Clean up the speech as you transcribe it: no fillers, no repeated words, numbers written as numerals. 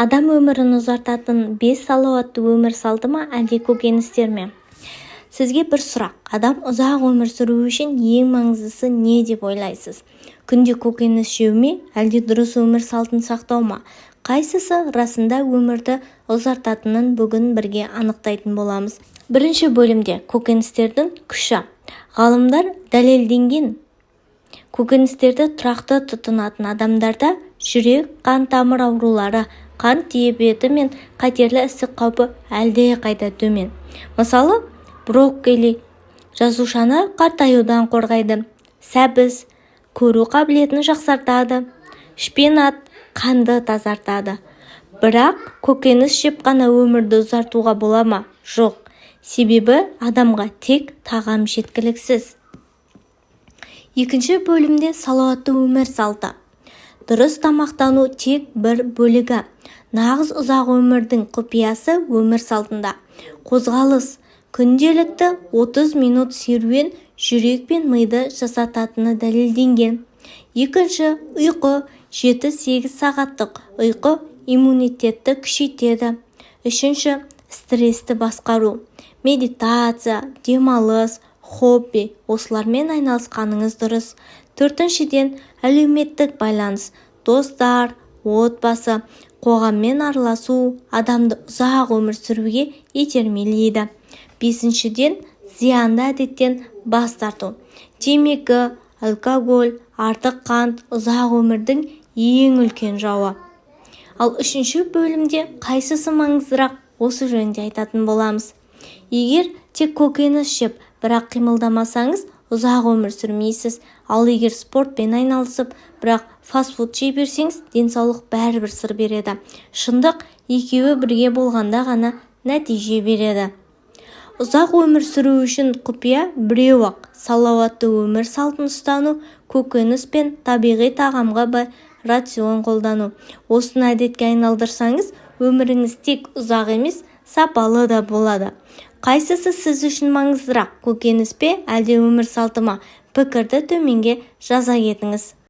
Адам өмірін ұзартатын 5 салауатты өмір салты ма, әлде көкөністер ме? Сізге бір сұрақ. Адам ұзақ өмір сүру үшін ең маңыздысы не деп ойлайсыз? Күнде көкөніс жеу ме, әлде дұрыс өмір салтын сақтау ма? Қайсысы расында өмірді ұзартатынын бүгін бірге анықтайтын боламыз. Бірінші бөлімде көкөністердің күші. Ғалымдар дәлелденген көкөністерді тұрақты тұтынатын адамдарда жүрек, қан тамыр аурулары, қант диабеті мен қатерлі ісік қаупі әлдеқайда төмен. Мысалы, брокколи жасушаны қартаюдан қорғайды, сәбіз көру қабілетін жақсартады, шпинат қанды тазартады. Бірақ көкөніс жеп қана өмірді ұзартуға бола ма? Жоқ. Себебі адамға тек тағам жеткіліксіз. Екінші бөлімде салауатты өмір салты. Дұрыс тамақтану тек бір бөлігі. Нағыз ұзақ өмірдің құпиясы өмір салтында. Қозғалыс, күнделікті 30 минут серуен жүрек пен миды жасататыны дәлелденген. Екінші, ұйқы, 7-8 сағаттық ұйқы иммунитетті күшейтеді. Үшінші, стрессті басқару. Медитация, демалыс, хобби, осылармен айналысқаныңыз дұрыс. Төртіншіден, әлеуметтік байланыс, достар, отбасы, қоғаммен араласу адамды ұзақ өмір сүруге итермелейді. Бесіншіден, зиянды әдеттен бас тарту. Темекі, алкоголь, артық қант ұзақ өмірдің ең үлкен жауы. Ал үшінші бөлімде қайсысы маңыздырақ, осы жөнінде айтатын боламыз. Егер тек көкөніс жеп, бірақ қимылдамасаңыз, ұзақ өмір сүрмейсіз. Ал егер спортпен айналысып, бірақ фастфуд жей берсеңіз, денсаулық бәрібір сыр береді. Шындық екеуі бірге болғанда ғана нәтиже береді. Ұзақ өмір сүру үшін құпия біреу-ақ: салауатты өмір салтын ұстану, көкөніс пен табиғи тағамға бай рацион қолдану. Осыны әдетке айналдырсаңыз, өміріңіз тек ұзақ емес, сапалы да болады. Қайсысы сіз үшін маңыздырақ, көкөніс пе, әлде өмір салты ма? Пікірді төменге жаза кетіңіз.